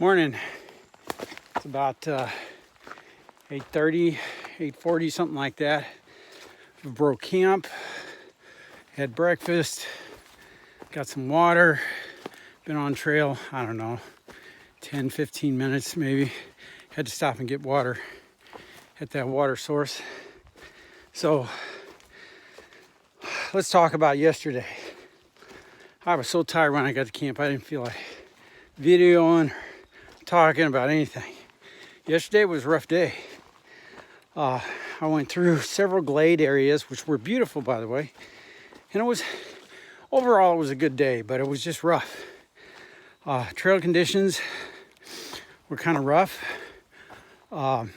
Morning. It's about 8:30, 8:40, something like that. We broke camp, had breakfast, got some water, been on trail, I don't know, 10, 15 minutes maybe. Had to stop and get water at that water source. So let's talk about yesterday. I was so tired when I got to camp, I didn't feel like videoing, talking about anything. Yesterday was a rough day. I went through several glade areas, which were beautiful, by the way. And overall, it was a good day, but it was just rough. Trail conditions were kind of rough. I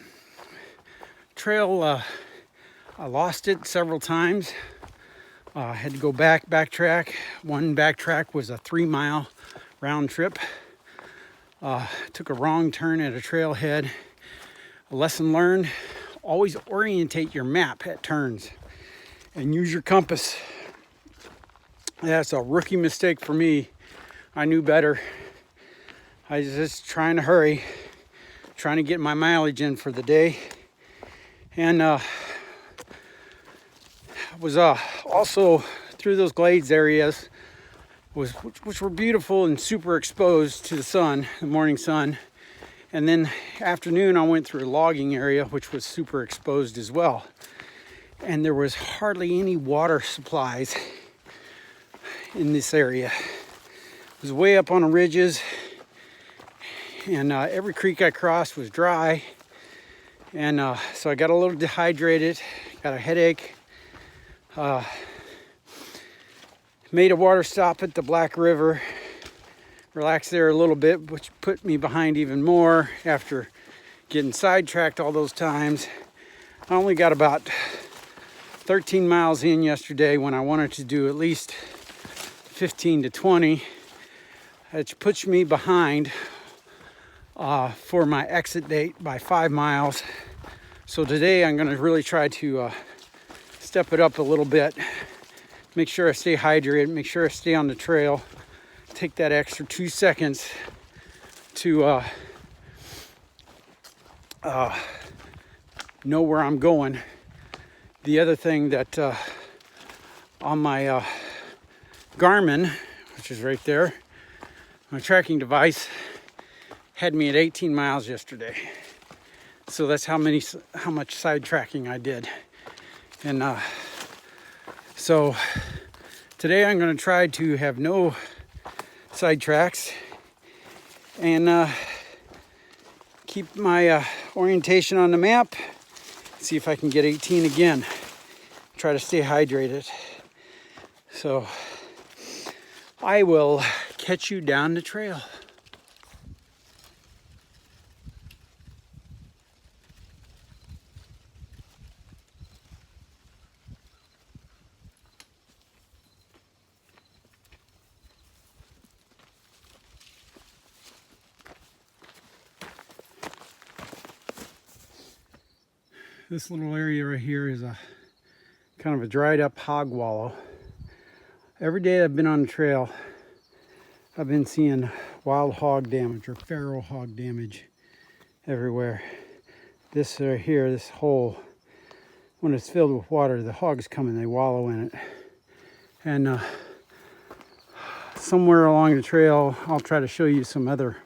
lost it several times. Had to go backtrack. One backtrack was a 3-mile round trip. Took a wrong turn at a trailhead. A lesson learned, always orientate your map at turns and use your compass. That's a rookie mistake for me. I knew better. I was just trying to hurry, trying to get my mileage in for the day. And was also through those glades areas, which were beautiful and super exposed to the sun, the morning sun. And then afternoon, I went through a logging area, which was super exposed as well. And there was hardly any water supplies in this area. It was way up on the ridges, and every creek I crossed was dry. And so I got a little dehydrated, got a headache. Made a water stop at the Black River, relaxed there a little bit, which put me behind even more after getting sidetracked all those times. I only got about 13 miles in yesterday when I wanted to do at least 15 to 20, which puts me behind for my exit date by 5 miles. So today I'm going to really try to step it up a little bit. Make sure I stay hydrated, make sure I stay on the trail. Take that extra 2 seconds to know where I'm going. The other thing that on my Garmin, which is right there, my tracking device, had me at 18 miles yesterday. So that's how much sidetracking I did. And so today I'm going to try to have no sidetracks and keep my orientation on the map. See if I can get 18 again. Try to stay hydrated. So I will catch you down the trail. This little area right here is a kind of a dried up hog wallow. Every day I've been on the trail, I've been seeing wild hog damage or feral hog damage everywhere. This right here, this hole, when it's filled with water, the hogs come and they wallow in it. And somewhere along the trail, I'll try to show you some other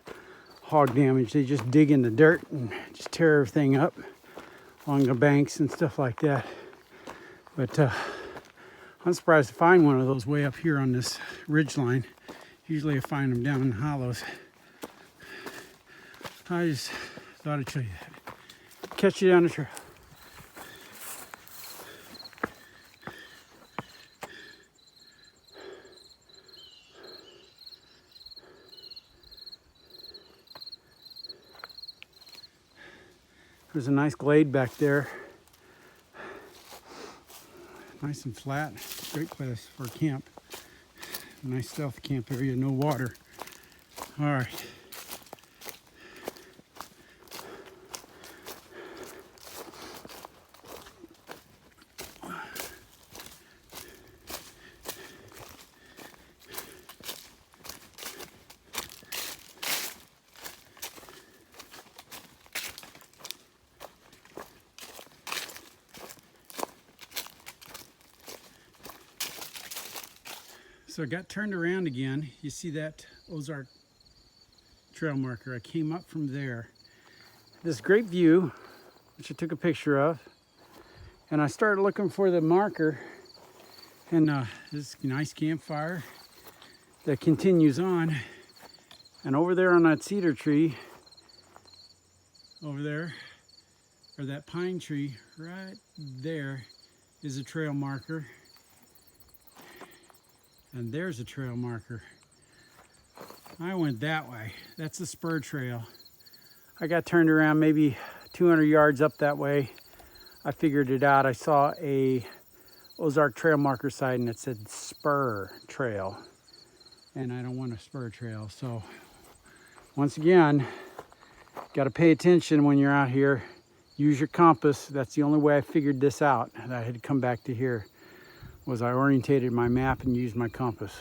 hog damage. They just dig in the dirt and just tear everything up along the banks and stuff like that. But I'm surprised to find one of those way up here on this ridge line. Usually I find them down in the hollows. I just thought I'd show you that. Catch you down the trail. There's a nice glade back there. Nice and flat. Great place for a camp. Nice stealth camp area, no water. All right. So I got turned around again. You see that Ozark Trail marker? I came up from there. This great view, which I took a picture of, and I started looking for the marker, and this nice campfire that continues on. And over there on that cedar tree, over there, or that pine tree right there, is a trail marker. And there's a trail marker. I went that way. That's the spur trail. I got turned around maybe 200 yards up that way. I figured it out. I saw a Ozark Trail marker sign that said spur trail. And I don't want a spur trail. So once again, got to pay attention when you're out here. Use your compass. That's the only way I figured this out. And I had to come back to here. Was I orientated my map and used my compass.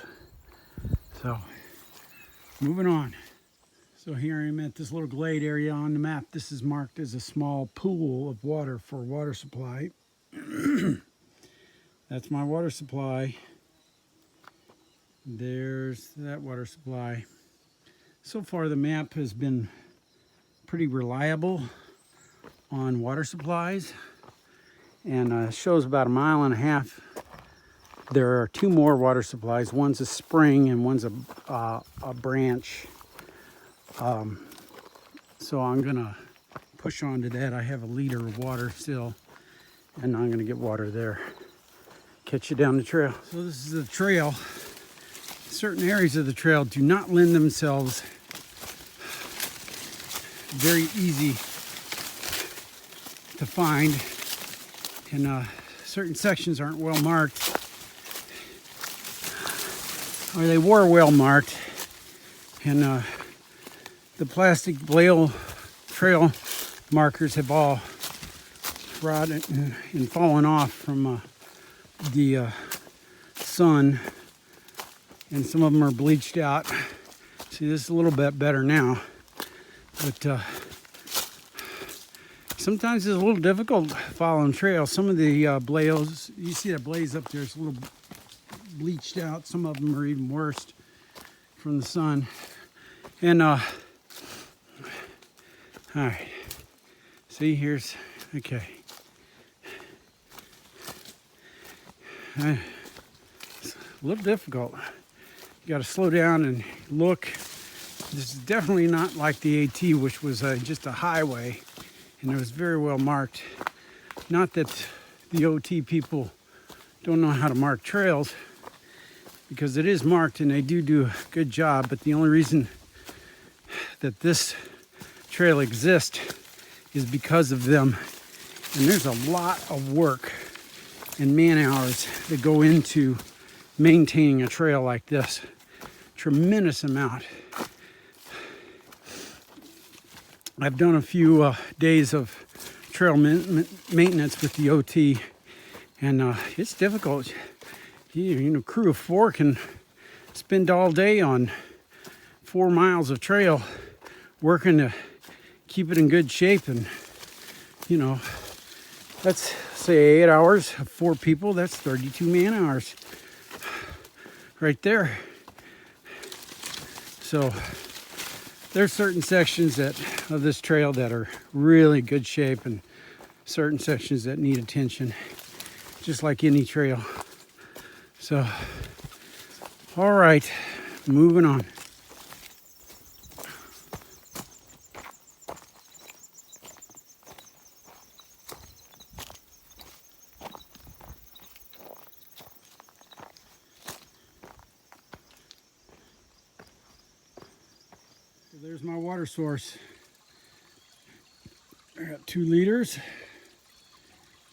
So, moving on. So here I'm at this little glade area on the map. This is marked as a small pool of water for water supply. That's my water supply. There's that water supply. So far the map has been pretty reliable on water supplies, and shows about 1.5 miles. There are 2 more water supplies. One's a spring and one's a branch. So I'm gonna push on to that. I have a liter of water still, and I'm gonna get water there. Catch you down the trail. So this is the trail. Certain areas of the trail do not lend themselves very easy to find, and certain sections aren't well marked, or they were well marked, and the plastic blail trail markers have all rotted and fallen off from the sun, and some of them are bleached out. See, this is a little bit better now, but sometimes it's a little difficult following trails. Some of the blails, you see that blaze up there, it's a little bleached out. Some of them are even worse from the sun. And all right, see, here's, okay. It's a little difficult. You got to slow down and look. This is definitely not like the AT, which was just a highway, and it was very well marked. Not that the OT people don't know how to mark trails, because it is marked and they do a good job, but the only reason that this trail exists is because of them. And there's a lot of work and man hours that go into maintaining a trail like this. Tremendous amount. I've done a few days of trail maintenance with the OT, and it's difficult. You know, crew of 4 can spend all day on 4 miles of trail working to keep it in good shape. And you know, let's say 8 hours of 4 people, that's 32 man hours right there. So there's certain sections of this trail that are really good shape, and certain sections that need attention, just like any trail. So, all right, moving on. So there's my water source. I got 2 liters.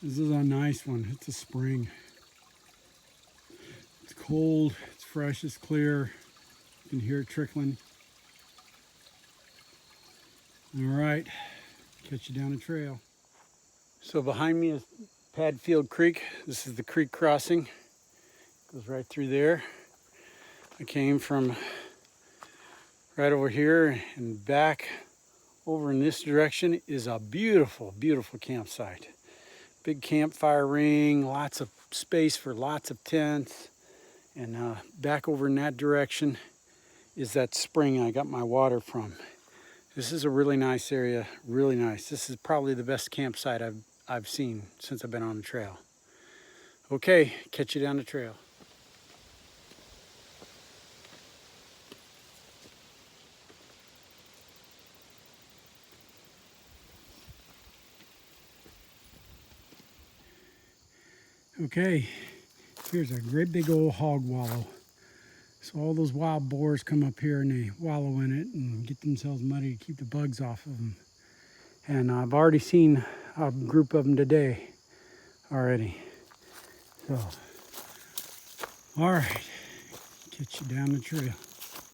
This is a nice one. It's a spring. It's cold, it's fresh, it's clear. You can hear it trickling. All right, catch you down the trail. So behind me is Padfield Creek. This is the creek crossing. Goes right through there. I came from right over here and back over in this direction is a beautiful, beautiful campsite. Big campfire ring, lots of space for lots of tents, And back over in that direction is that spring I got my water from. This is a really nice area, really nice. This is probably the best campsite I've seen since I've been on the trail. Okay, catch you down the trail. Okay, here's a great big old hog wallow. So all those wild boars come up here and they wallow in it and get themselves muddy to keep the bugs off of them. And I've already seen a group of them today already. So, all right, catch you down the trail.